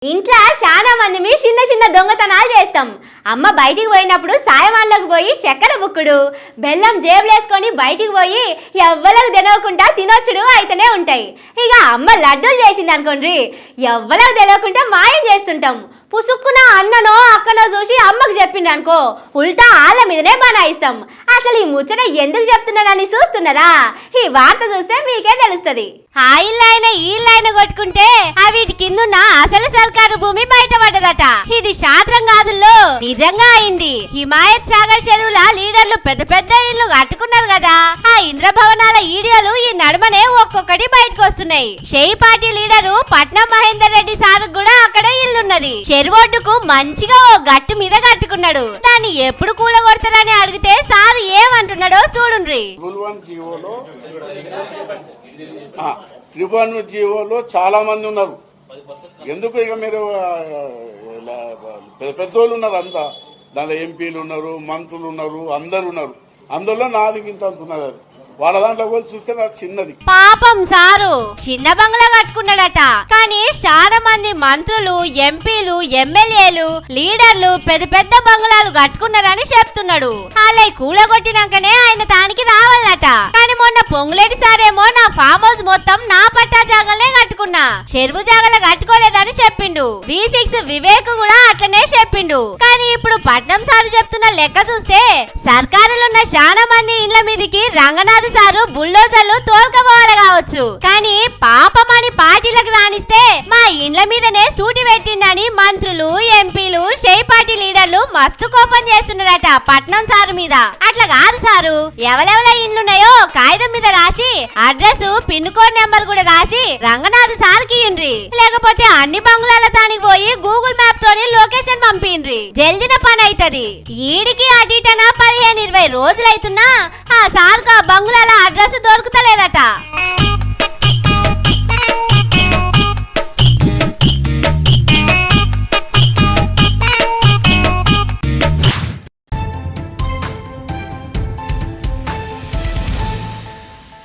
ఇంట్లో చాలా మంది చిన్న చిన్న దొంగతనాలు చేస్తాం. అమ్మ బయటికి పోయినప్పుడు సాయమాన్లకు పోయి చక్కెర బుక్కుడు, బెల్లం జేబులేసుకొని బయటికి పోయి ఎవ్వలకు తెలియకుండా తినొచ్చుడు అయితేనే ఉంటాయి. ఇక అమ్మ లడ్డూలు చేసింది అనుకోండి, ఎవ్వలకు తెలియకుండా మాయం చేస్తుంటాం. పుసుక్కున అన్ననో అక్కనో చూసి అమ్మకు చెప్పిండ్రు అనుకో, ఉల్టా వాళ్ళ మీదనే బనాయిస్తాం. అసలు ఈ ముచ్చట ఎందుకు చెప్తున్నానని చూస్తున్నారా? ఈ వార్త చూస్తే మీకే తెలుస్తుంది. ఆ ఇల్లైన ఈ ఇల్లైన కొట్టుకుంటే వీటి కిందున్న అసలు సర్కారు భూమి బయటపడ్డదట. ఇది శాస్త్రం కాదుల్లో నిజంగా అయింది. హిమాయత్ సాగర్ చెరువుల లీడర్లు పెద్ద పెద్ద ఇళ్లు కట్టుకున్నారు కదా, ఆ ఇంద్రభవనాల ఈడియోలు ఈ నడుమనే ఒక్కొక్కటి బయటకు వస్తున్నాయి. షేయి పార్టీ లీడరు పట్నం మహేందర్ రెడ్డి సార్ కూడా అక్కడ ఇల్లున్నది. చెరువొడ్డుకు మంచిగా ఓ గట్టు మీద కట్టుకున్నాడు. దాన్ని ఎప్పుడు కూలగొడతారని అడిగితే సార్ ఏమంటున్నాడో చూడుండ్రి. త్రిభువన్ జీవోలో చాలా మంది ఉన్నారు. ఎందుకు ఇక మీరు పెద్దోళ్ళు ఉన్నారు, అంతా దాంట్లో ఎంపీలు ఉన్నారు, మంత్రులు ఉన్నారు, అందరు ఉన్నారు. అందులో నాది ఇంత అంటున్నారు. అది వాళ్ళ దాంట్లో పోయి చూస్తే నాకు చిన్నది. పాపం సారు చిన్న బంగ్లా కట్టుకున్నాడట. కానీ చాలా మంది మంత్రులు, ఎంపీలు, ఎమ్మెల్యేలు, లీడర్లు పెద్ద పెద్ద బంగ్లాలు కట్టుకున్నారని చెప్తున్నాడు. అలా కూలగొట్టినాకనే ఆయన తానికి రావాలట. కానీ మొన్న పొంగులేటి సారేమో నా ఫామ్ హౌస్ మొత్తం నా పట్టా జాగలనే కట్టుకున్నా, చెరువు జాగల కట్టుకోలేదని చెప్పిండు. V6 వివేక్ కూడా అట్లనే చెప్పిండు. కానీ ఇప్పుడు పట్నం సారు చెప్తున్న లెక్క చూస్తే సర్కారులున్న చాలా మంది ఇండ్ల మీదికి రంగనాథ్ సారు బుల్డోజర్లు తోల్కపోవాలి కావచ్చు. కానీ పాపమని పార్టీలకు రాణిస్తే మా ఇండ్ల మీదనే సూటి పెట్టిండని మంత్రులు, ఎంపీలు, షేయి పార్టీ లీడర్లు మస్తు కోపం చేస్తున్నారట పట్నం సారు మీద. అట్లా కాదు సారు, ఎవరెవల ఇండ్లున్నాయో కాగితం మీద రాసి అడ్రస్, పిన్ కోడ్ నెంబర్ కూడా రాసి రంగనాథ్ సార్కి ఇయ్యండ్రి. లేకపోతే అన్ని బంగ్లాల తానికి పోయి గూగుల్ మ్యాప్ తోని లొకేషన్ పంపిండ్రి. జల్దిన పని అవుతుంది. ఈడికి అడిటన 15-20 రోజులైతున్నా ఆ సార్ బంగ్లాల అడ్రస్ దొరుకుతలేదట.